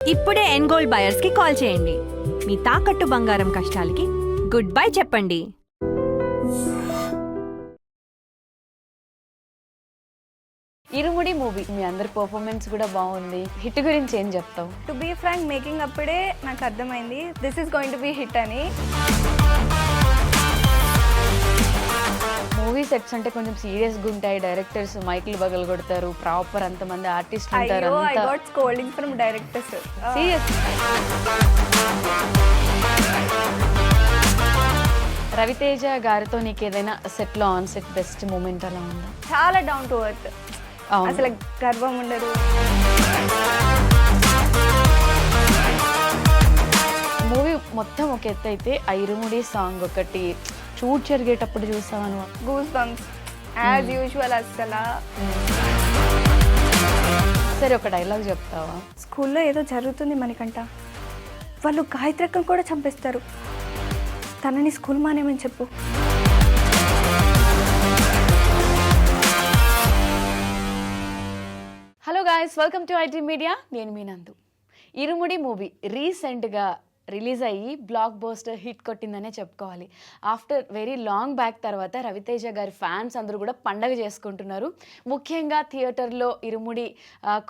ఇప్పుడే ఎన్గోల్డ్ బయర్స్ కి కాల్ చేయండి. మీ తాకట్టు బంగారం కష్టాలకి గుడ్ బై చెప్పండి. ఇరుముడి మూవీ మీ అందరి పర్ఫార్మెన్స్ కూడా బాగుంది. హిట్ గురించి ఏం చెప్తావు? టు బీ ఫ్రాంక్, మేకింగ్ అప్పుడే నాకు అర్థమైంది this is going to be hit అని. మూవీ సెట్స్ అంటే కొంచెం సీరియస్గా ఉంటాయి. డైరెక్టర్స్ మైకులు బగలు కొడతారు, ప్రాపర్ అంతమంది ఆర్టిస్టులు ఉంటారు. I got scolding from directors. Serious. Ravi Teja గారితో నీకు ఏదైనా సెట్లో ఆన్ సెట్ బెస్ట్ మూమెంట్ అలా ఉందా? చాలా డౌన్ టు ఎర్త్, అసలు గర్వం ఉండదు. మూవీ మొత్తం ఒక ఎత్తు అయితే ఆ ఇరుముడి సాంగ్ ఒకటి షూట్ జరిగేటప్పుడు చూసాను. Goose bumps as usual. అసలు సరే ఒక డైలాగ్ చెప్తావా? స్కూల్లో ఏదో జరుగుతుంది మనకంట, వాళ్ళు గాయత్రక్కను కూడా చంపేస్తారు, తనని స్కూల్ మానేమని చెప్పు. Hello guys, welcome to IT media. నేను మీ నందు. ఇరుముడి మూవీ రీసెంట్గా రిలీజ్ అయ్యి బ్లాక్ బస్టర్ హిట్ కొట్టిందనే చెప్పుకోవాలి. ఆఫ్టర్ వెరీ లాంగ్ బ్యాక్ తర్వాత రవితేజ గారి ఫ్యాన్స్ అందరూ కూడా పండగ చేసుకుంటున్నారు. ముఖ్యంగా థియేటర్లో ఇరుముడి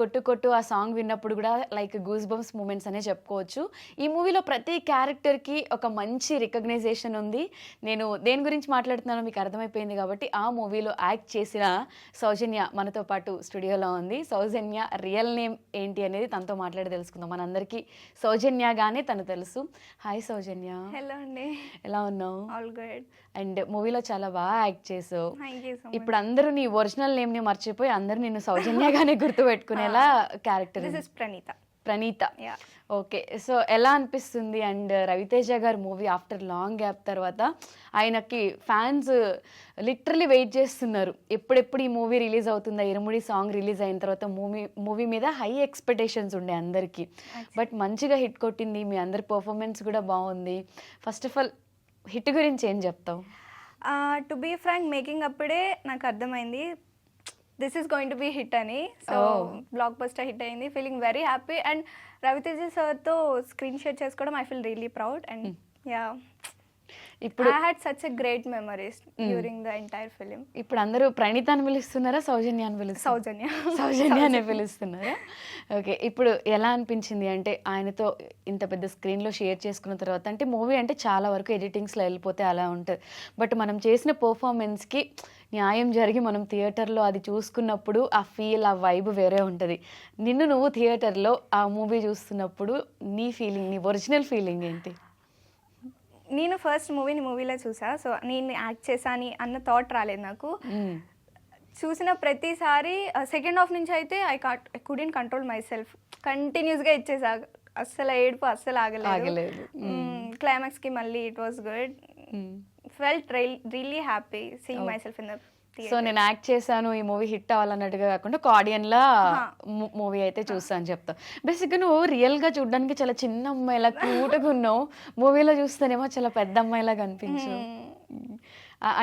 కొట్టు కొట్టు ఆ సాంగ్ విన్నప్పుడు కూడా లైక్ గూస్ బంప్స్ మూమెంట్స్ అనే చెప్పుకోవచ్చు. ఈ మూవీలో ప్రతి క్యారెక్టర్కి ఒక మంచి రికగ్నైజేషన్ ఉంది. నేను దేని గురించి మాట్లాడుతున్నానో మీకు అర్థమైపోయింది కాబట్టి ఆ మూవీలో యాక్ట్ చేసిన సౌజన్య మనతో పాటు స్టూడియోలో ఉంది. సౌజన్య రియల్ నేమ్ ఏంటి అనేది తనతో మాట్లాడి తెలుసుకుందాం. మనందరికీ సౌజన్యగానే తను తెలుసు. హాయ్ సౌజన్య. హలో అండి, ఎలా ఉన్నావు? All good. అండ్ మూవీలో చాలా బాగా యాక్ట్ చేసావు. Thank you so much. ఇప్పుడు అందరూ నీ ఒరిజినల్ నేమ్ ని మర్చిపోయి అందరూ నిన్ను సౌజన్యగానే గుర్తుపెట్టుకునేలా character. This is Praneetha. Praneetha. Okay, so ఎలా అనిపిస్తుంది? అండ్ రవితేజ గారి మూవీ ఆఫ్టర్ లాంగ్ గ్యాప్ తర్వాత ఆయనకి ఫ్యాన్స్ లిటరలీ వెయిట్ చేస్తున్నారు, ఎప్పుడెప్పుడు ఈ మూవీ రిలీజ్ అవుతుందా. ఇరుముడి సాంగ్ రిలీజ్ అయిన తర్వాత మూవీ మీద హై ఎక్స్పెక్టేషన్స్ ఉండే అందరికీ. బట్ మంచిగా హిట్ కొట్టింది, మీ అందరి పర్ఫార్మెన్స్ కూడా బాగుంది. ఫస్ట్ ఆఫ్ ఆల్ హిట్ గురించి ఏం చెప్తావు? టు బీ ఫ్రాంక్, మేకింగ్ అప్పుడే నాకు అర్థమైంది this is going to be hit అని. సో బ్లాక్ బస్టర్ హిట్ అయింది, feeling very happy. And Ravi Teja సార్తో స్క్రీన్ షేర్ చేసుకోవడం I feel really proud. And yeah, ఇప్పుడు I had such a great memories during the entire film. ఇప్పుడు అందరూ ప్రణీత అని పిలుస్తున్నారా, సౌజన్య అని పిలుస్తున్నారా? సౌజన్య అనే పిలుస్తున్నారా? ఓకే, ఇప్పుడు ఎలా అనిపించింది అంటే ఆయనతో ఇంత పెద్ద స్క్రీన్లో షేర్ చేసుకున్న తర్వాత? అంటే మూవీ అంటే చాలా వరకు ఎడిటింగ్స్లో వెళ్ళిపోతే అలా ఉంటుంది, బట్ మనం చేసిన పర్ఫార్మెన్స్కి న్యాయం జరిగి మనం థియేటర్లో అది చూసుకున్నప్పుడు ఆ ఫీల్, ఆ వైబ్ వేరే ఉంటుంది. నిన్ను నువ్వు థియేటర్లో ఆ మూవీ చూస్తున్నప్పుడు నీ ఫీలింగ్, నీ ఒరిజినల్ ఫీలింగ్ ఏంటి? నేను ఫస్ట్ మూవీలో చూసా, సో నేను యాక్ట్ చేశాను అన్న థాట్ రాలేదు నాకు. చూసిన ప్రతిసారి సెకండ్ హాఫ్ నుంచి అయితే I couldn't control my self, కంటిన్యూస్గా ఇచ్చేసా. అస్సలు ఏడుపు అస్సలు ఆగలేదు. క్లైమాక్స్కి మళ్ళీ it was good. Felt really happy seeing my self in the theatre. So నేను యాక్ట్ చేశాను, ఈ మూవీ హిట్ అవ్వాలన్నట్టుగా కాకుండా ఒక ఆడియన్లా మూవీ అయితే చూస్తాను చెప్తా. బేసిక్గా నువ్వు రియల్గా చూడడానికి చాలా చిన్న అమ్మాయిలా క్యూట్గా ఉన్నావు, మూవీలో చూస్తేనేమో చాలా పెద్ద అమ్మాయిలా కనిపించు.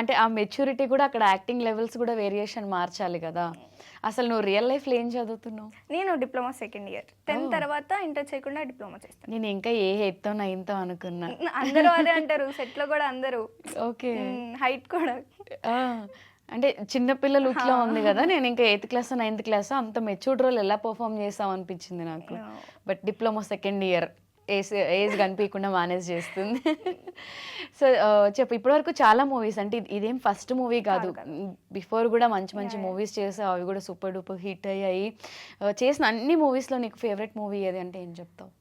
అంటే ఆ మెచ్యూరిటీ కూడా అక్కడ యాక్టింగ్ లెవెల్స్ కూడా వేరియేషన్ మార్చాలి కదా. అసలు నువ్వు రియల్ లైఫ్లో ఏం చదువుతున్నావు? నేను డిప్లొమా సెకండ్ ఇయర్, 10th తర్వాత ఇంటర్ చేయకుండా డిప్లొమా చేస్తాను. నేను ఇంకా ఏ 8th 9th అనుకున్నా. అందరూ అదే అంటారు, సెట్లో కూడా అందరూ. ఓకే, హైట్ కూడా అంటే చిన్నపిల్ల లుక్లో ఉంది కదా. నేను ఇంకా 8th క్లాస్ 9th క్లాస్ అంత మెచ్యూర్డ్ రోల్ ఎలా పర్ఫామ్ చేస్తాం అనిపించింది నాకు. But diploma second year age కనిపించకుండా మేనేజ్ చేస్తుంది. సో చెప్పు, ఇప్పటివరకు చాలా మూవీస్, అంటే ఇదేం ఫస్ట్ మూవీ కాదు, బిఫోర్ కూడా మంచి మూవీస్ చేసావు, అవి కూడా సూపర్ డూపర్ హిట్ అయ్యాయి. చేసిన అన్ని మూవీస్లో నీకు ఫేవరెట్ మూవీ ఏది అంటే ఏం చెప్తావు?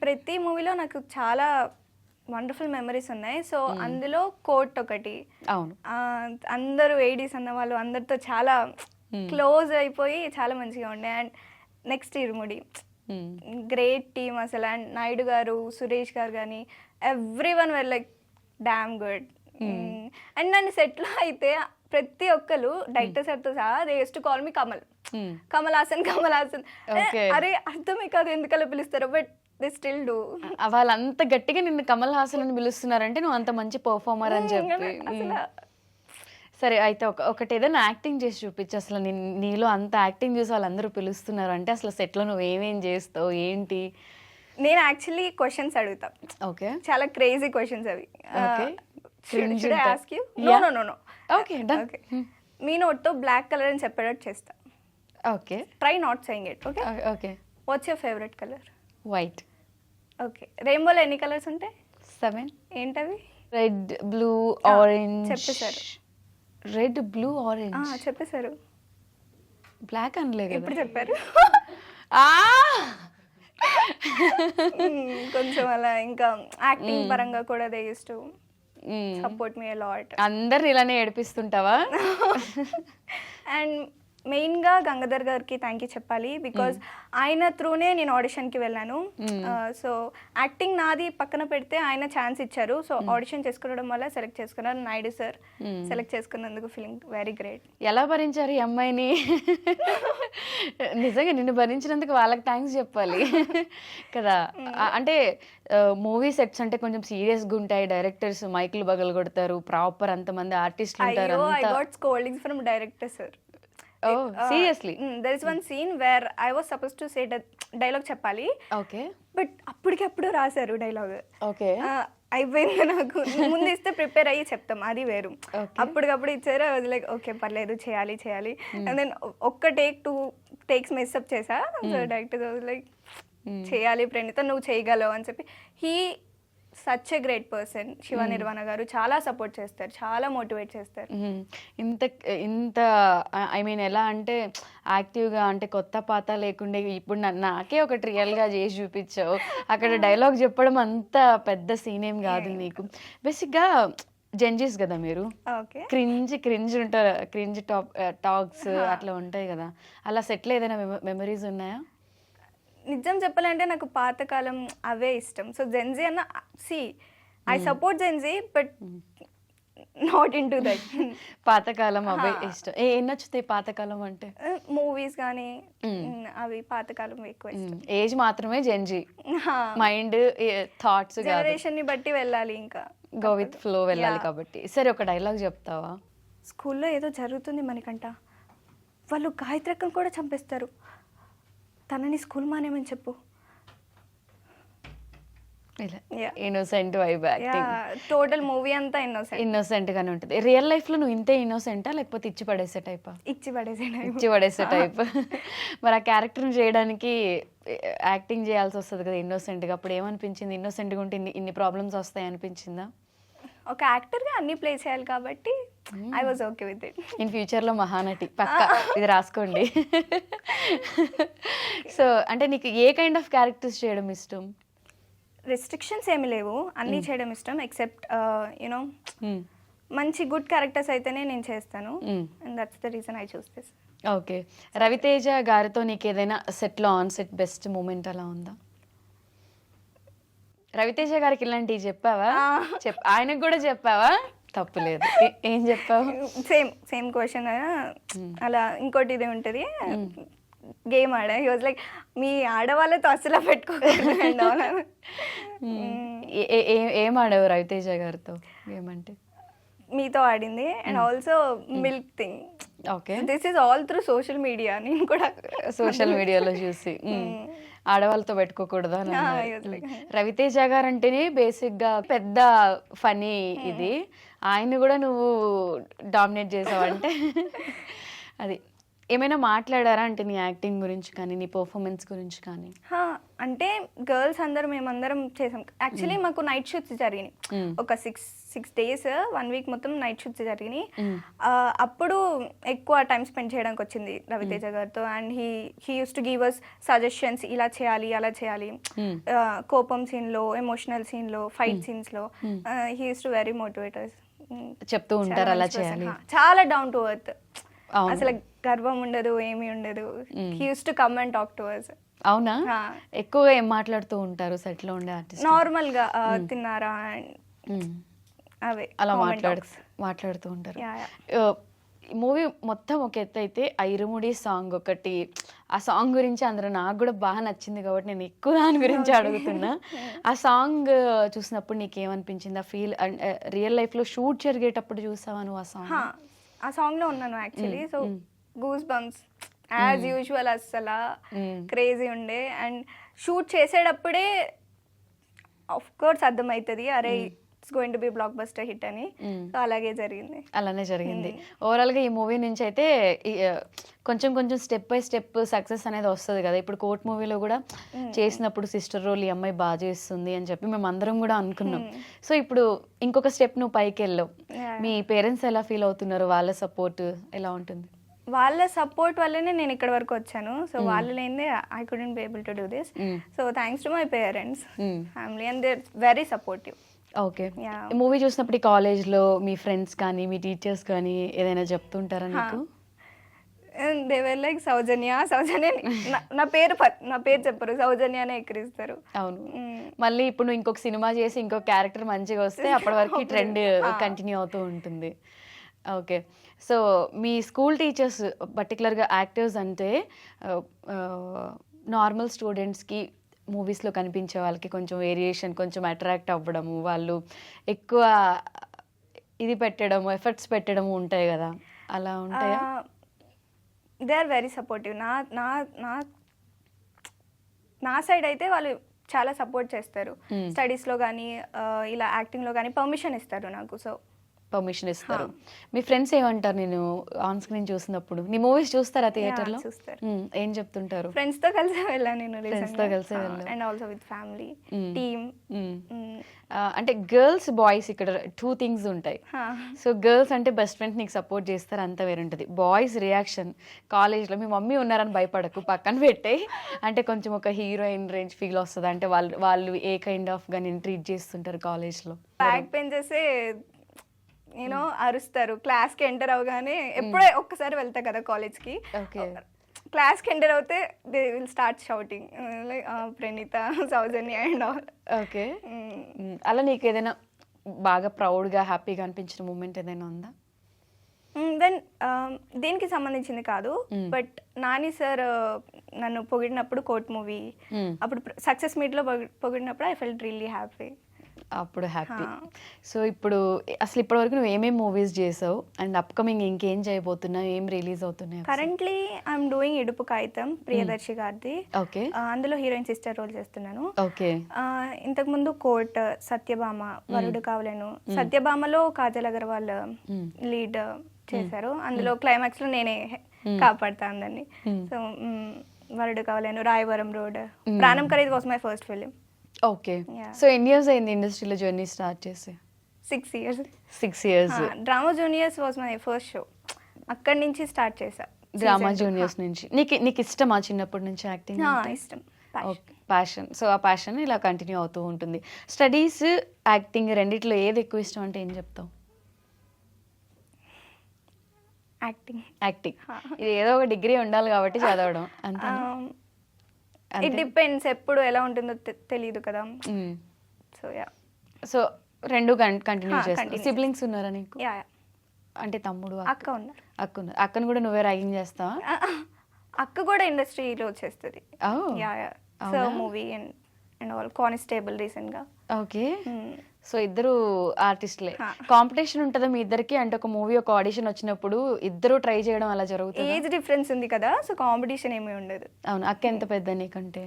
ప్రతి మూవీలో నాకు చాలా వండర్ఫుల్ మెమరీస్ ఉన్నాయి. సో అందులో కోట్ ఒకటి. అవును, అందరూ ఏడీస్ అన్న వాళ్ళు అందరితో చాలా క్లోజ్ అయిపోయి చాలా మంచిగా ఉండే. And next irumudi, great team అసలు. అండ్ నాయుడు గారు, సురేష్ గారు కానీ everyone were like damn good. And నన్ను సెట్లో అయితే ప్రతి ఒక్కరు డైరెక్టర్ సార్తో సహా they used to call me Kamal Haasan. అరే అర్థమే కాదు ఎందుకలా పిలుస్తారో, బట్ దే స్టిల్ డూ. వాళ్ళంత గట్టిగా నిన్ను కమల్ హాసన్ అని పిలుస్తున్నారంటే నువ్వు అంత మంచి పర్ఫార్మర్ అని చెప్పి. సరే అయితే ఒకటి ఏదైనా యాక్టింగ్ చేసి చూపించు. అసలు నీలో అంత యాక్టింగ్ చూసి వాళ్ళందరూ పిలుస్తున్నారు అంటే అసలు సెట్లో నువ్వు ఏమేం చేస్తావు ఏంటి? నేను యాక్చువల్లీ క్వశ్చన్స్ అడుగుతా, ఓకే చాలా క్రేజీ క్వశ్చన్స్ అవి. Okay. Cringe Should I ఉంటా. ask you? Yeah. No. Okay done. Okay. మీ నోట్తో బ్లాక్ కలర్ అని చెప్పేటట్టు చేస్తా. Okay try not saying it. Okay. Okay. What's your favourite colour? White. Okay. రెయిన్బోలో ఎన్ని కలర్స్ ఉంటాయి? 7. ఏంటవి? Red, blue, Ah, orange. చెప్పేశారు. Red, blue, orange. చెప్పేశారు. బ్లాక్ అనలే కదా. ఎప్పుడు చెప్పారు? కొంచెం అలా ఇంకా యాక్టింగ్ పరంగా కూడా they use to support me a lot. అందరు ఇలానే ఏడిపిస్తుంటావా? అండ్ మెయిన్గా గంగాధర్ గారికి థ్యాంక్ యూ చెప్పాలి, బికాజ్ ఆయన త్రూనే నేను ఆడిషన్కి వెళ్ళాను. సో యాక్టింగ్ నాది పక్కన పెడితే ఆయన ఛాన్స్ ఇచ్చారు. సో ఆడిషన్ చేసుకోవడం వల్ల సెలెక్ట్ చేసుకున్నారు. నాయుడు సార్ సెలెక్ట్ చేసుకున్నందుకు ఫీలింగ్ వెరీ గ్రేట్. ఎలా భరించారు ఈ అమ్మాయిని? నిజంగా నిన్ను భరించినందుకు వాళ్ళకి థ్యాంక్స్ చెప్పాలి కదా. అంటే మూవీ సెట్స్ అంటే కొంచెం సీరియస్గా ఉంటాయి, డైరెక్టర్స్ మైకులు బగలు కొడతారు, ప్రాపర్ అంతమంది ఆర్టిస్టులు ఉంటారు. I got scoldings from director sir. Oh, seriously? There is one scene where I was supposed to say dialogue చెప్పాలి, ఓకే బట్ అప్పటికప్పుడు రాశారు డైలాగ్. ఓకే అయిపోయింది. నాకు ముందు ఇస్తే ప్రిపేర్ అయ్యి చెప్తాం, అది వేరు. అప్పటికప్పుడు ఇచ్చారు, అది లైక్ ఓకే పర్లేదు చేయాలి. అండ్ దెన్ ఒక్క టేక్ 2 takes మెస్అప్ చేసా. సో డైరెక్టర్ లైక్ చేయాలి ప్రణీత, నువ్వు చేయగలవు అని చెప్పి. He such a great person. Shiva Nirvana గారు చాలా సపోర్ట్ చేస్తారు, చాలా మోటివేట్ చేస్తారు. ఇంత ఐ మీన్ ఎలా అంటే యాక్టివ్గా అంటే కొత్త పాత లేకుండే ఇప్పుడు నాకే ఒకటి రియల్గా చేసి చూపించావు. అక్కడ డైలాగ్ చెప్పడం అంత పెద్ద సీన్ ఏం కాదు నీకు. బేసిక్గా జెంజీస్ కదా మీరు, ఓకే. క్రింజ్ ఉంటారు, క్రింజ్ టాక్స్ అట్లా ఉంటాయి కదా. అలా సెట్లో ఏదైనా మెమరీస్ ఉన్నాయా? నిజం చెప్పాలంటే నాకు పాతకాలం అవే ఇష్టం. సో జెన్జీ అన్న I support Gen Z but not in to that. పాతకాలం అవే ఇష్టం. ఏం నచ్చుతాయి పాతకాలం అంటే? మూవీస్ కానీ అవి పాతకాలం ఎక్కువ ఇష్టం. ఏజ్ మాత్రమే జెన్జీ, మైండ్ థాట్స్ జనరేషన్ ని బట్టి వెళ్ళాలి, ఇంకా గో విత్ ఫ్లో వెళ్ళాలి కాబట్టి. సరే ఒక డైలాగ్ చెప్తావా? స్కూల్లో ఏదో జరుగుతుంది మనకంట, వాళ్ళు గాయత్రకం కూడా చంపేస్తారు, తనని స్కూల్ మానేమని చెప్పు. Innocent vibe acting. Total movie అంతా ఇన్నోసెంట్ గానే ఉంటుంది. రియల్ లైఫ్ లో నువ్వు ఇంతే ఇన్నోసెంటా లేకపోతే ఇచ్చి పడేసే టైపా? ఇచ్చి పడేసే టైప్. మరి ఆ క్యారెక్టర్ చేయడానికి యాక్టింగ్ చేయాల్సి వస్తుంది కదా ఇన్నోసెంట్ గా. అప్పుడు ఏమనిపించింది? ఇన్నోసెంట్ గా ఉంటే ఇన్ని ప్రాబ్లమ్స్ వస్తాయి అనిపించిందా? ఒక యాక్టర్ గా అన్ని ప్లే చేయాలి కాబట్టి I was okay with it. In future లో మహానటి పక్క, ఇది రాసుకోండి. సో అంటే నీకు ఏ కైండ్ ఆఫ్ క్యారెక్టర్స్ చేయడం ఇష్టం? రెస్ట్రిక్షన్స్ ఏమి లేవు, అన్నీ చేయడం ఇష్టం. ఎక్సెప్ట్ యునో మంచి గుడ్ క్యారెక్టర్స్ అయితేనే నేను చేస్తాను. And that's the reason I choose this. Okay. Ravi Teja గారితో నీకు ఏదైనా సెట్లో ఆన్ సెట్ బెస్ట్ మూమెంట్ అలా ఉందా? రవితేజ గారికి ఇలాంటివి చెప్పావా? ఆయనకు కూడా చెప్పావా? తప్పులేదు. ఏం చెప్పావు? సేమ్ క్వశ్చన్ అలా. ఇంకోటి ఇది ఉంటుంది, గేమ్ ఆడా. హీ వాజ్ లైక్ మీ ఆడవాళ్ళతో అసలు పెట్టుకోకూడదు. ఏం ఆడావు రవితేజ గారితో గేమ్ అంటే? మీతో ఆడింది. And also milk thing. Okay. This is all through social media. నేను కూడా సోషల్ మీడియాలో చూసి ఆడవాళ్ళతో పెట్టుకోకూడదా? రవితేజ గారు అంటేనే బేసిక్ గా పెద్ద ఫనీ ఇది. ఆయన కూడా నువ్వు డామినేట్ చేసావంటే అది. ఏమైనా మాట్లాడారా అంటే నీ యాక్టింగ్ గురించి కానీ నీ పర్ఫార్మెన్స్ గురించి కానీ? అంటే గర్ల్స్ అందరం మేమందరం చేసాం. యాక్చువల్లీ మాకు నైట్ షూట్స్ జరిగినాయి. ఒక 6 days 1 week మొత్తం నైట్ షూట్స్ జరిగినాయి. అప్పుడు ఎక్కువ టైం స్పెండ్ చేయడానికి వచ్చింది రవితేజ గారితో. And he use to give us suggestions, ఇలా చేయాలి అలా చేయాలి. కోపం సీన్లో, ఎమోషనల్ సీన్లో, ఫైట్ సీన్స్లో he use to very motivators చెప్తూ ఉంటారు అలా చేయాలి. చాలా డౌన్ టు ఎర్త్, అసలు గర్వం ఉండదు, ఏమీ ఉండదు. He use to come and talk to us. అవునా? ఎక్కువగా ఏం మాట్లాడుతూ ఉంటారు సెట్ లో ఉండే ఆర్టిస్ట్? నార్మల్ గా తిన్నారా అవే అలా మాట్లాడుతూ ఉంటారు. మూవీ మొత్తం ఒక ఎత్తు అయితే ఆ ఇరుముడి సాంగ్ ఒకటి, ఆ సాంగ్ గురించి అందరూ నాకు కూడా బాగా నచ్చింది కాబట్టి నేను ఎక్కువ దాని గురించి అడుగుతున్నా. ఆ సాంగ్ చూసినప్పుడు నీకు ఏమనిపించింది? ఆ ఫీల్ రియల్ లైఫ్ లో షూట్ జరిగేటప్పుడు చూసావా నువ్వు ఆ సాంగ్? ఆ సాంగ్లో ఉన్నాను actually. So goosebumps as usual, అస్సలు క్రేజీ ఉండే. అండ్ షూట్ చేసేటప్పుడే ఆఫ్ కోర్స్ అర్థమవుతుంది అరే it's going to be blockbuster hit అని. సో అలాగే జరిగింది. అలానే జరిగింది. ఓవరాల్గా ఈ మూవీ నుంచి అయితే కొంచెం కొంచెం స్టెప్ బై స్టెప్ సక్సెస్ అనేది వస్తుంది కదా. ఇప్పుడు కోర్ట్ మూవీలో కూడా చేసినప్పుడు సిస్టర్ రోల్ ఈ అమ్మాయి బాగా చేస్తుంది అని చెప్పి మేము అందరం కూడా అనుకున్నాం. సో ఇప్పుడు ఇంకొక స్టెప్ నువ్వు పైకి వెళ్ళావు. మీ పేరెంట్స్ ఎలా ఫీల్ అవుతున్నారు? వాళ్ళ సపోర్ట్ ఎలా ఉంటుంది? వాళ్ళ సపోర్ట్ వల్లనే నేను ఇక్కడ వరకు వచ్చాను. సో వాళ్ళు లేనిదే I couldn't be able to do this. So thanks to my parents, family, and they are very supportive. Okay. Movie చూసినప్పుడు కాలేజ్లో మీ ఫ్రెండ్స్ కానీ మీ టీచర్స్ కానీ ఏదైనా చెప్తుంటారా నీకు? దే వర్ లైక్ సౌజన్య నా పేరు చెప్పరు, సౌజన్యనే ఎక్కిరిస్తారు. అవును. మళ్ళీ ఇప్పుడు నువ్వు ఇంకొక సినిమా చేసి ఇంకొక క్యారెక్టర్ మంచిగా వస్తే అప్పటి వరకు ఈ ట్రెండ్ కంటిన్యూ అవుతూ ఉంటుంది. ఓకే. సో మీ స్కూల్ టీచర్స్ పర్టికులర్గా యాక్టర్స్ అంటే నార్మల్ స్టూడెంట్స్కి మూవీస్లో కనిపించే వాళ్ళకి కొంచెం వేరియేషన్, కొంచెం అట్రాక్ట్ అవ్వడము, వాళ్ళు ఎక్కువ ఇది పెట్టడము, ఎఫర్ట్స్ పెట్టడము ఉంటాయి కదా, అలా ఉంటాయా? They are very supportive. నా సైడ్ అయితే వాళ్ళు చాలా సపోర్ట్ చేస్తారు. స్టడీస్లో కానీ ఇలా యాక్టింగ్లో కానీ పర్మిషన్ ఇస్తారు నాకు. సో పర్మిషన్ ఇస్తారు. మీ ఫ్రెండ్స్ ఏమంటారు నేను ఆన్ స్క్రీన్ చూసినప్పుడు? నీ మూవీస్ చూస్తారా థియేటర్లో? చూస్తారు. ఏం చెప్తుంటారు? ఫ్రెండ్స్ తో కలిసి వెళ్ళాను నేను. ఫ్రెండ్స్ తో కలిసి వెళ్ళాను. And also with family team. అంటే గర్ల్స్ బాయ్స్ ఇక్కడ 2 థింగ్స్ ఉంటాయి. సో గర్ల్స్ అంటే బెస్ట్ ఫ్రెండ్ నీకు సపోర్ట్ చేస్తారు, అంత వేరే ఉంటుంది. బాయ్స్ రియాక్షన్ కాలేజ్లో మీ మమ్మీ ఉన్నారని భయపడకు, పక్కన పెట్టే. అంటే కొంచెం ఒక హీరోయిన్ రేంజ్ ఫీల్ వస్తుంది. అంటే వాళ్ళు ఏ కైండ్ ఆఫ్ గా నేను ట్రీట్ చేస్తుంటారు కాలేజ్లో? బ్యాక్ బెంచెస్ నేను అరుస్తారు. క్లాస్కి ఎంటర్ అవగానే ఎప్పుడే ఒక్కసారి వెళ్తా కదా కాలేజ్కి, క్లాస్కి ఎంటర్ అవుతే they will start shouting like Praneeta, Soujanya and all. Okay. అలా నీకు ఏదైనా బాగా ప్రౌడ్గా హ్యాపీగా అనిపించిన మూమెంట్ ఏదైనా ఉందా? దెన్ దీనికి సంబంధించింది కాదు, బట్ నాని సార్ నన్ను పొగిడినప్పుడు కోర్ట్ మూవీ అప్పుడు సక్సెస్ మీట్లో పొగిడినప్పుడు ఐ ఫెల్ట్ రియల్లీ హ్యాపీ. అప్పుడు హ్యాపీ. సో ఇప్పుడు అసలు ఇప్పటి వరకు నువ్వు ఏమేమి మూవీస్ చేసావు అండ్ అప్కమింగ్ ఇంకేం చేయబోతున్నావు, ఏం రిలీజ్ అవుతున్నాయి? కరెంట్లీ ఐఎమ్ డూయింగ్ ఇడుపు కాగితం, ప్రియదర్శి గారిది. ఓకే. అందులో హీరోయిన్ సిస్టర్ రోల్ చేస్తున్నాను. ఓకే. ఇంతకు ముందు కోర్ట్, సత్యభామ, వరుడు కావలేను. సత్యభామలో కాజల్ అగర్వాల్ లీడ్ చేశారు. అందులో క్లైమాక్స్ లో నేనే కాపాడుతా అందరినీ. సో వరుడు కావలేను, రాయవరం రోడ్, ప్రాణం ఖరీదు was my first film. Okay. So ఎన్ని ఇయర్స్ అయింది ఇండస్ట్రీలో జర్నీ స్టార్ట్ చేసి? 6 years. 6 years. Drama juniors was my first show. అక్కడి నుంచి స్టార్ట్ చేసా. డ్రామా జూనియర్స్ నుంచి. నీకు ఇష్టమా చిన్నప్పటి నుంచి యాక్టింగ్? ఇష్టం, ప్యాషన్. సో ఆ ప్యాషన్ ఇలా కంటిన్యూ అవుతూ ఉంటుంది. స్టడీస్, యాక్టింగ్ రెండిట్లో ఏది ఎక్కువ ఇష్టం అంటే ఏం చెప్తావు? యాక్టింగ్. ఇది ఏదో ఒక డిగ్రీ ఉండాలి కాబట్టి చదవడం అంతే. ఇట్ డిపెండ్స్, ఎప్పుడు ఎలా ఉంటుందో తెలియదు కదా. So yeah. సో రెండు కంటిన్యూ చేస్తాను. సిబ్లింగ్స్ ఉన్నారా నీకు? అంటే తమ్ముడు, అక్క ఉన్నారు. అక్కను కూడా నువ్వే ర్యాగింగ్ చేస్తావా? అక్క కూడా ఇండస్ట్రీలో చేస్తుంది. So movie and all, constable recent గా. ఓకే. సో ఇద్దరు ఆర్టిస్ట్లే. కాంపిటీషన్ ఉంటుందా మీ ఇద్దరికి? అంటే ఒక మూవీ ఒక ఆడిషన్ వచ్చినప్పుడు ఇద్దరు ట్రై చేయడం అలా జరుగుతుంది? ఏజ్ డిఫరెన్స్ ఉంది కదా, సో కాంపిటీషన్ ఏమీ ఉండదు. అవును. అక్క ఎంత పెద్ద నీకంటే?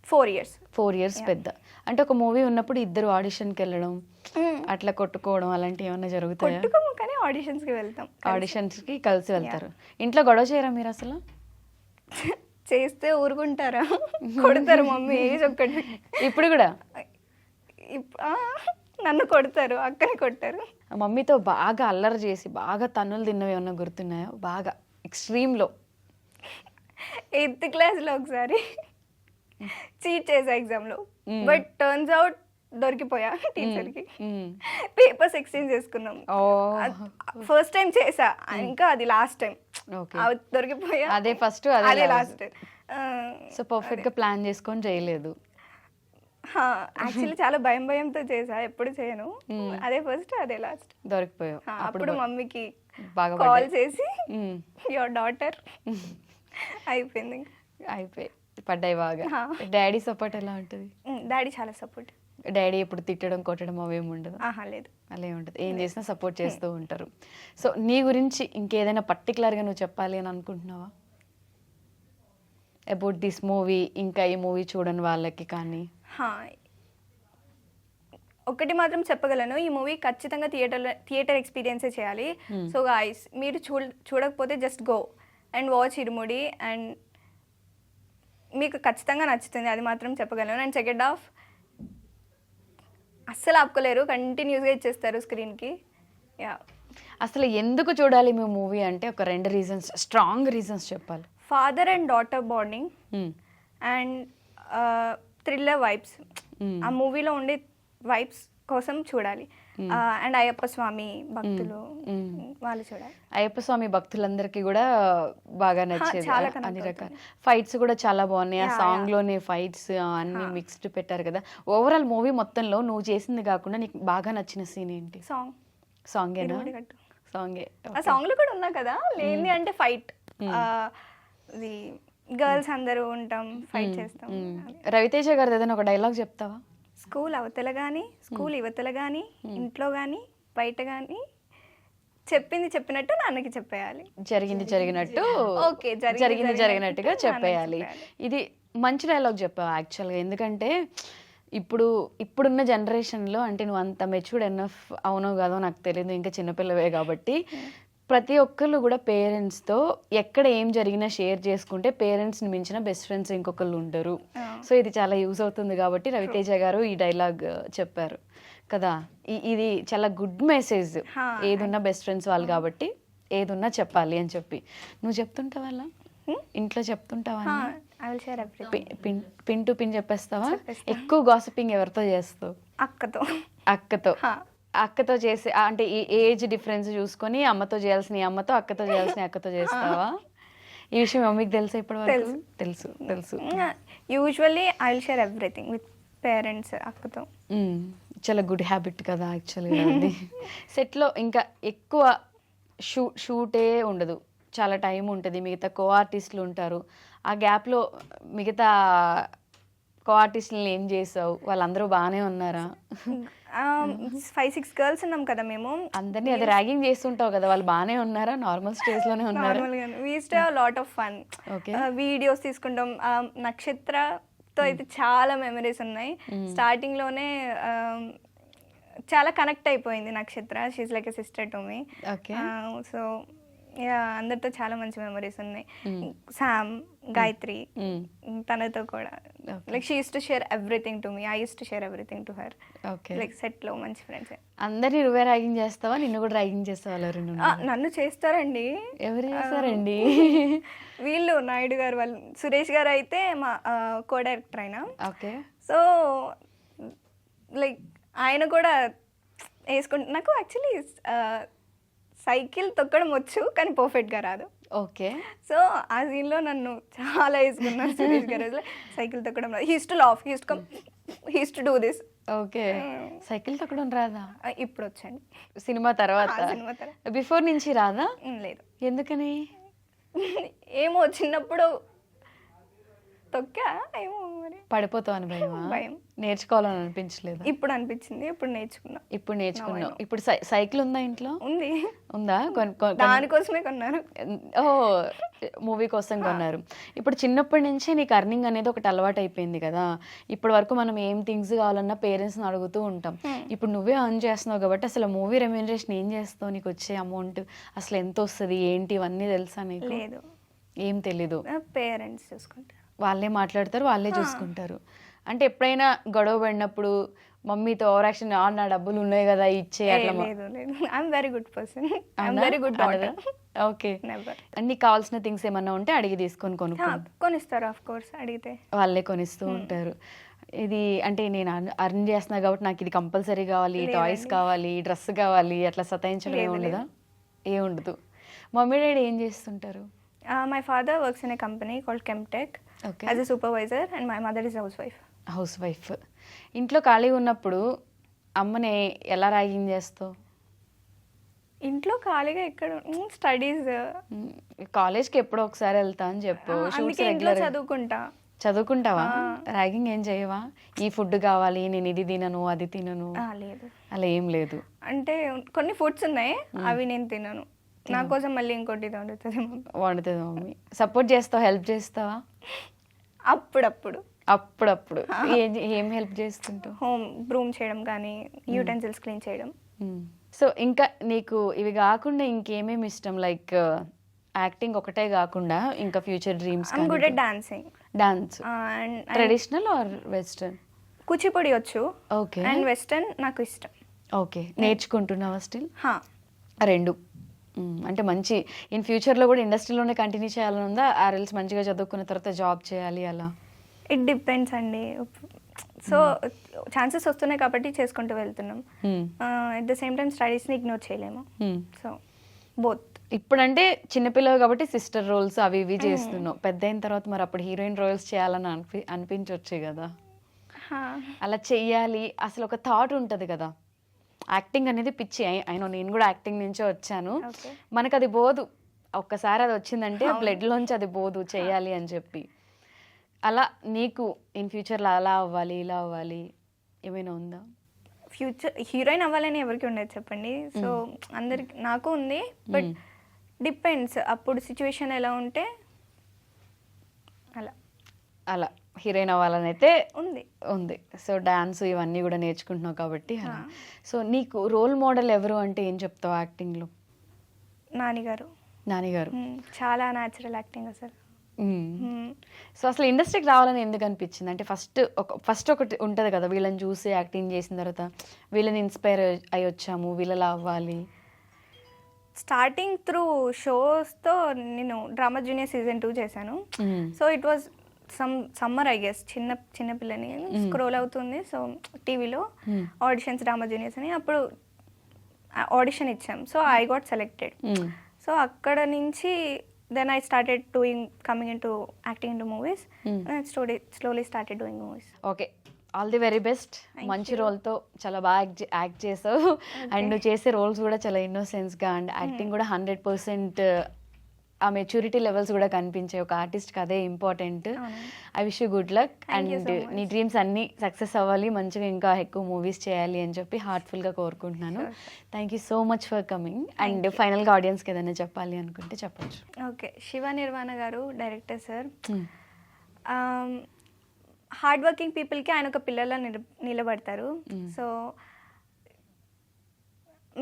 4 years. 4 years పెద్ద. అంటే ఒక మూవీ ఉన్నప్పుడు ఇద్దరు ఆడిషన్కి వెళ్ళడం, అట్లా కొట్టుకోవడం అలాంటివి ఏమన్నా జరుగుతాయా? కానీ ఆడిషన్స్కి వెళ్తాం. ఆడిషన్స్కి కలిసి వెళ్తారు. ఇంట్లో గొడవ చేయరా మీరు అసలు? చేస్తే ఊరుకుంటారా? కొడతారు మమ్మీ ఏజ్ ఒక్కటి. ఇప్పుడు కూడా నన్ను కొడతారు, అక్కని కొట్టారు. మమ్మీతో బాగా అల్లరి చేసి బాగా తన్నులు తిన్నవి ఏమన్నా గుర్తున్నాయో? బాగా ఎక్స్ట్రీమ్లో 8th classలో ఒకసారి చీట్ చేసా ఎగ్జామ్లో, బట్ టర్న్స్ అవుట్ దొరికిపోయా టీచర్కి. పేపర్స్ ఎక్స్చేంజ్ చేసుకున్నాం. ఫస్ట్ టైం చేసా, ఇంకా అది లాస్ట్ టైం. దొరికిపోయా. అదే ఫస్ట్, అదే లాస్ట్. సో పర్ఫెక్ట్ గా ప్లాన్ చేసుకొని చేయలేదు. యాక్చువల్లీ చాలా భయంతో చేసా, ఎప్పుడు చేయను. అదే ఫస్ట్, అదే లాస్ట్. దొరికిపోయావు. అప్పుడు మమ్మీకి కాల్ చేసి యువర్ డాటర్ అయిపోయింది. పడ్డాయి బాగా. డాడీ సపోర్ట్ ఎలా ఉంటుంది? డాడీ చాలా సపోర్ట్. డాడీ ఎప్పుడు తిట్టడం కొట్టడం అవేమి ఉండదు? ఆహా లేదు. అలా ఏమి ఉండదు, ఏం చేసినా సపోర్ట్ చేస్తూ ఉంటారు. సో నీ గురించి ఇంకేదైనా పర్టికులర్గా నువ్వు చెప్పాలి అని అనుకుంటున్నావా అబౌట్ దిస్ మూవీ, ఇంకా ఈ మూవీ చూడని వాళ్ళకి కానీ? హా, ఒకటి మాత్రం చెప్పగలను, ఈ మూవీ ఖచ్చితంగా థియేటర్ ఎక్స్పీరియన్సే చేయాలి. సో గాయ్స్, మీరు చూడకపోతే just go and watch irumudi, and మీకు ఖచ్చితంగా నచ్చుతుంది, అది మాత్రం చెప్పగలను. అండ్ సెకండ్ హాఫ్ అస్సలు ఆపుకోలేరు, కంటిన్యూస్గా ఇచ్చేస్తారు స్క్రీన్కి. యా, అసలు ఎందుకు చూడాలి మీ మూవీ అంటే ఒక 2 రీజన్స్, స్ట్రాంగ్ రీజన్స్ చెప్పాలి. Father and daughter bonding and thriller vibes, ఆ మూవీలో ఉండే వైబ్స్ కోసం చూడాలి. అండ్ అయ్యప్ప స్వామి భక్తులు వాళ్ళు చూడాలి. అయ్యప్ప స్వామి భక్తులందరికీ కూడా బాగా నచ్చేది చాలా అన్ని రకాల ఫైట్స్ కూడా చాలా బాగున్నాయి. ఆ సాంగ్ లోనే ఫైట్స్ అన్ని మిక్స్డ్ పెట్టారు కదా. ఓవరాల్ మూవీ మొత్తంలో నువ్వు చేసింది కాకుండా నీకు బాగా నచ్చిన సీన్ ఏంటి? సాంగేనా? సాంగే. ఆ సాంగ్ లో కూడా ఉన్నా కదా, లేని అంటే ఫైట్, గర్ల్స్ అందరూ ఉంటాం, ఫైట్ చేస్తాం. రవితేజ గారి ఏదైనా ఒక డైలాగ్ చెప్తావా? స్కూల్ అవతల కానీ, స్కూల్ ఇవతల కానీ, ఇంట్లో కానీ, బయట కానీ, చెప్పింది చెప్పినట్టు నాన్నకి చెప్పేయాలి, జరిగింది జరిగినట్టు. ఓకే, జరిగింది జరిగినట్టుగా చెప్పేయాలి. ఇది మంచి డైలాగ్ చెప్పావు యాక్చువల్గా. ఎందుకంటే ఇప్పుడున్న జనరేషన్లో, అంటే నువ్వు అంత మెచ్యూర్డ్ ఎనఫ్ అవునో కాదో నాకు తెలియదు, ఇంకా చిన్నపిల్లవే కాబట్టి, ప్రతి ఒక్కళ్ళు కూడా పేరెంట్స్తో ఎక్కడ ఏం జరిగినా షేర్ చేసుకుంటే పేరెంట్స్ని మించిన బెస్ట్ ఫ్రెండ్స్ ఇంకొకళ్ళు ఉంటారు. సో ఇది చాలా యూజ్ అవుతుంది కాబట్టి రవితేజ గారు ఈ డైలాగ్ చెప్పారు కదా. ఇది చాలా గుడ్ మెసేజ్. ఏదున్నా బెస్ట్ ఫ్రెండ్స్ వాళ్ళు కాబట్టి ఏదున్నా చెప్పాలి అని చెప్పి. నువ్వు చెప్తుంటావా అలా ఇంట్లో? చెప్తుంటావా? పిన్ టు పిన్ చెప్పేస్తావా? ఎక్కువ గాసిపింగ్ ఎవరితో చేస్తావు? అక్కతో చేసి, అంటే ఈ ఏజ్ డిఫరెన్స్ చూసుకొని అమ్మతో చేయాల్సిన అమ్మతో, అక్కతో చేయాల్సిన అక్కతో చేస్తావా? ఈ విషయం మమ్మీకి తెలుసా ఇప్పటి వరకు? తెలుసు. Usually I will share everything with parents, అక్కతో. చాలా గుడ్ హ్యాబిట్ కదా యాక్చువల్గా అది. సెట్లో ఇంకా ఎక్కువ షూటే ఉండదు, చాలా టైం ఉంటుంది, మిగతా కో ఆర్టిస్టులు ఉంటారు. ఆ గ్యాప్లో మిగతా కో ఆర్టిస్టులను ఏం చేసావు? వాళ్ళందరూ బాగానే ఉన్నారా? 5-6 గర్ల్స్ ఉన్నాం కదా మేము. అందరినీ అది ర్యాగింగ్ చేస్తుంటావు కదా, వాళ్ళు బాగానే ఉన్నారా? నార్మల్ స్టేజ్ లోనే ఉన్నారా? We used to have lot of fun. Videos తీసుకుంటాం. నక్షత్రతో అయితే చాలా మెమరీస్ ఉన్నాయి. స్టార్టింగ్ లోనే చాలా కనెక్ట్ అయిపోయింది Nakshatra. She's like a sister to me. So అందరితో చాలా మంచి మెమరీస్ ఉన్నాయి. శామ్, గాయత్రి, తనతో కూడా like she use to share everything to me, I use to share everything to her. Like set లో మంచి ఫ్రెండ్స్. అందరినీ నువ్వే ర్యాగింగ్ చేస్తావా? నిన్ను కూడా ర్యాగింగ్ చేస్తావా? నన్ను చేస్తారండి. ఎవరు చేస్తారండి? వీళ్ళు నాయుడు గారు వాళ్ళు. సురేష్ గారు అయితే మా కో డైరెక్టర్ అయినా. ఓకే. సో లైక్ ఆయన కూడా వేసుకుంటు. నాకు యాక్చువల్లీ సైకిల్ తొక్కడం వచ్చు, కానీ పర్ఫెక్ట్గా రాదు. ఓకే. సో ఆ సీన్లో నన్ను చాలా వేసుకున్నారు సురేష్ గారు. సైకిల్ తొక్కడం రాదు. He's to laugh, he's to do this. Okay. Cycle తొక్కడం రాదా? ఇప్పుడు వచ్చండి సినిమా తర్వాత. బిఫోర్ నుంచి రాదా? లేదు. ఎందుకని? ఏమో చిన్నప్పుడు తొక్కా, ఏమో మరి పడిపోతావు అని భయం. నేర్చుకోవాలని అనిపించలేదు? ఇప్పుడు అనిపించింది, ఇప్పుడు నేర్చుకున్నావు. ఇప్పుడు సైకిల్ ఉందా ఇంట్లో? ఉందా? దానికోసమే కొన్నారు. ఓ, మూవీ కోసం కొన్నారు. ఇప్పుడు చిన్నప్పటి నుంచే నీకు అర్నింగ్ అనేది ఒకటి అలవాటు అయిపోయింది కదా. ఇప్పటి వరకు మనం ఏం థింగ్స్ కావాలన్నా పేరెంట్స్ని అడుగుతూ ఉంటాం. ఇప్పుడు నువ్వే అర్న్ చేస్తున్నావు కాబట్టి అసలు మూవీ రెమ్యూనరేషన్ ఏం చేస్తావు? నీకు వచ్చే అమౌంట్ అసలు ఎంత వస్తుంది ఏంటి ఇవన్నీ తెలుసా నీకు? లేదు, ఏం తెలీదు. పేరెంట్స్ చూసుకుంటారు, వాళ్ళే మాట్లాడతారు, వాళ్ళే చూసుకుంటారు. అంటే ఎప్పుడైనా గొడవ పడినప్పుడు మమ్మీతో ఓవర్ యాక్షన్, నా డబ్బులు ఉన్నాయి కదా ఇచ్చే అట్లా? I'm very good person, I'm very good daughter. Okay. అన్ని కావాల్సిన థింగ్స్ ఏమన్నా ఉంటే అడిగి తీసుకొని కొనిస్తారు. ఆఫ్ కోర్స్ అడిగితే వాళ్ళే కొనిస్తూ ఉంటారు. ఇది అంటే నేను అర్న్ చేస్తున్నా కాబట్టి నాకు ఇది కంపల్సరీ కావాలి, టాయ్స్ కావాలి, డ్రెస్ కావాలి, అట్లా సతాయించడం ఏముండదా? ఏముండదు. మమ్మీ డాడీ ఏం చేస్తుంటారు? My father works in a company called Chemtech as a supervisor, and my mother is a housewife. ఇంట్లో ఖాళీగా ఉన్నప్పుడు అమ్మని ఎలా ర్యాగింగ్ చేస్తావు? ఇంట్లో ఖాళీగా ఎక్కడ, స్టడీస్. కాలేజ్కి ఎప్పుడో ఒకసారి వెళ్తా అని చెప్పు. ఇంట్లో చదువుకుంటా. చదువుకుంటావా? ర్యాగింగ్ ఏం చేయవా? ఈ ఫుడ్ కావాలి, నేను ఇది తినను అది తినను, లేదు. అలా ఏం లేదు. అంటే కొన్ని ఫుడ్స్ ఉన్నాయి, అవి నేను తినను. నా కోసం మళ్ళీ ఇంకోటి వండుతుంది వండుతుంది మమ్మీ. సపోర్ట్ చేస్తావా? హెల్ప్ చేస్తావా? అప్పుడప్పుడు అప్పుడప్పుడు ఏం హెల్ప్ చేస్తుంటావు? హోమ్ బ్రూమ్ చేయడం కానీ, యూటెన్సిల్స్ క్లీన్ చేయడం. సో ఇంకా నీకు ఇవి కాకుండా ఇంకేమేమి ఇష్టం? లైక్ యాక్టింగ్ ఒకటే కాకుండా ఇంకా future dreams? I'm good at dancing. Dance traditional or western? Kuchipudi వచ్చు. ఓకే. అండ్ వెస్టర్న్ నాకు ఇష్టం. ఓకే, నేర్చుకుంటున్నావా స్టిల్? హా. రెండు. అంటే మంచి ఇన్ ఫ్యూచర్లో కూడా ఇండస్ట్రీలోనే కంటిన్యూ చేయాలని ఉందా? ఆర్ఎల్స్ మంచిగా చదువుకున్న తర్వాత జాబ్ చేయాలి అలా? ఇట్ డిపెండ్స్ అండి. సో ఛాన్సెస్ వస్తున్నాయి కాబట్టి చేసుకుంటూ వెళ్తున్నాం. ఎట్ ద సేమ్ టైం స్టడీస్ని ఇగ్నోర్ చేయలేము. So both. ఇప్పుడంటే చిన్నపిల్లలు కాబట్టి సిస్టర్ రోల్స్ అవి ఇవి చేస్తున్నావు. పెద్ద అయిన తర్వాత మరి అప్పుడు హీరోయిన్ రోల్స్ చేయాలని అనిపించవచ్చు కదా? అలా చెయ్యాలి అసలు ఒక థాట్ ఉంటుంది కదా. యాక్టింగ్ అనేది పిచ్చి అయినా, నేను కూడా యాక్టింగ్ నుంచే వచ్చాను. మనకు అది పోదు, ఒక్కసారి అది వచ్చిందంటే బ్లడ్లోంచి అది పోదు చెయ్యాలి అని చెప్పి. అలా నీకు ఇన్ ఫ్యూచర్లో అలా అవ్వాలి ఇలా అవ్వాలి ఏమైనా ఉందా? ఫ్యూచర్ హీరోయిన్ అవ్వాలని ఎవరికి ఉండదు చెప్పండి. సో అందరికి, నాకు ఉంది, బట్ డిపెండ్స్ అప్పుడు సిచ్యువేషన్ ఎలా ఉంటే అలా. అలా హీరోయిన్ అవ్వాలని అయితే ఉంది. సో డాన్స్ ఇవన్నీ కూడా నేర్చుకుంటున్నావు కాబట్టి అలా. సో నీకు రోల్ మోడల్ ఎవరు అంటే ఏం చెప్తావు యాక్టింగ్లో? నానిగారు. చాలా న్యాచురల్ యాక్టింగ్ అసలు. సో అసలు ఇండస్ట్రీకి రావాలని ఎందుకు అనిపించింది? అంటే ఫస్ట్ ఒకటి ఉంటుంది కదా, వీళ్ళని చూసి యాక్టింగ్ చేసిన తర్వాత వీళ్ళని ఇన్స్పైర్ అయ్యి వచ్చాము, వీళ్ళలా అవ్వాలి. స్టార్టింగ్ త్రూ షోస్తో నేను డ్రామా జూనియర్ సీజన్ 2 చేశాను. So it was summer I guess. చిన్న పిల్లని స్క్రోల్ అవుతుంది. సో టీవీలో ఆడిషన్స్ డ్రామా జూనియర్స్ అని, అప్పుడు ఆడిషన్ ఇచ్చాం. So I got selected. So అక్కడ నుంచి then I started coming into acting into movies, and I slowly started doing movies. Okay, all the very best. మంచి రోల్తో చాలా బాగా యాక్ట్ చేసావు. అండ్ నువ్వు చేసే రోల్స్ కూడా చాలా ఇన్నోసెన్స్గా, అండ్ యాక్టింగ్ కూడా 100% ఆ మెచ్యూరిటీ లెవెల్స్ కూడా కనిపించాయి. ఒక ఆర్టిస్ట్కి అదే important. I wish you good luck. And నీ డ్రీమ్స్ అన్నీ సక్సెస్ అవ్వాలి, మంచిగా ఇంకా ఎక్కువ మూవీస్ చేయాలి అని చెప్పి హార్ట్ఫుల్గా కోరుకుంటున్నాను. Thank you so much for coming. And ఫైనల్గా ఆడియన్స్కి ఏదైనా చెప్పాలి అనుకుంటే చెప్పచ్చు. ఓకే, శివ నిర్వాణ గారు డైరెక్టర్ సార్. హార్డ్ వర్కింగ్ పీపుల్కి ఆయన ఒక పిల్లలా నిలబడతారు. సో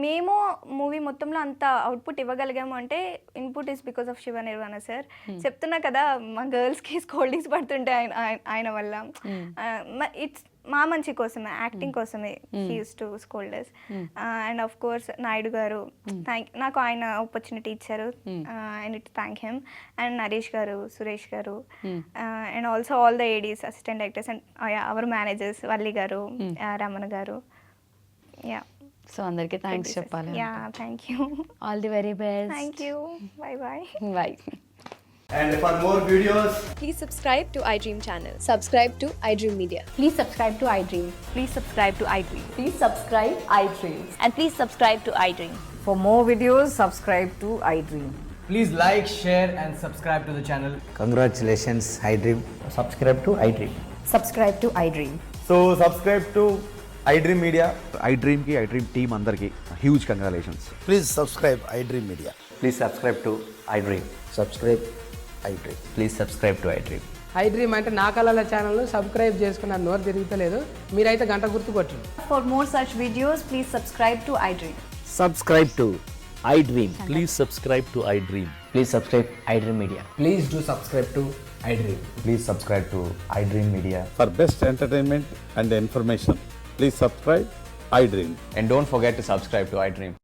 మేము మూవీ మొత్తంలో అంత అవుట్పుట్ ఇవ్వగలిగాము అంటే input is because of Shiva Nirvana sir. చెప్తున్నా కదా, మా గర్ల్స్కి స్కోల్డింగ్స్ పడుతుంటే ఆయన వల్ల. ఇట్స్ మా మంచి కోసమే, యాక్టింగ్ కోసమే he use to scolders. And of course Naidu గారు, నాకు ఆయన ఆపర్చునిటీ ఇచ్చారు. I need to thank him. And Naresh గారు, సురేష్ గారు, and also all the ADs, assistant directors, and our managers Valli గారు, రమణ గారు. యా, సో అందరికీ థ్యాంక్స్ చెప్పాలి. Yeah, thank you. All the very best. Thank you. Bye. And for more videos, Please subscribe to iDream channel. Subscribe to iDream Media. Please subscribe to iDream. Please subscribe to iDream. Please subscribe iDream. And please subscribe to iDream. For more videos, subscribe to iDream. please like, share and subscribe to the channel. Congratulations, iDream. Subscribe to iDream. Subscribe to iDream. So subscribe to iDream Media. iDream ki iDream team andarki huge congratulations. Please subscribe iDream Media. Please subscribe to iDream. Subscribe iDream. Please subscribe to iDream. iDream అంటే నా కళల ఛానల్ను subscribe చేసుకున్న నోరు తిరుగుతలేదు, మీరైతే గంట గుర్తు కొట్టండి. For more such videos, please subscribe to iDream. Subscribe to iDream. Please subscribe to iDream. Please subscribe iDream Media. Please do subscribe to iDream. Please subscribe to iDream Media. For best entertainment and information, please subscribe iDream. And don't forget to subscribe to iDream.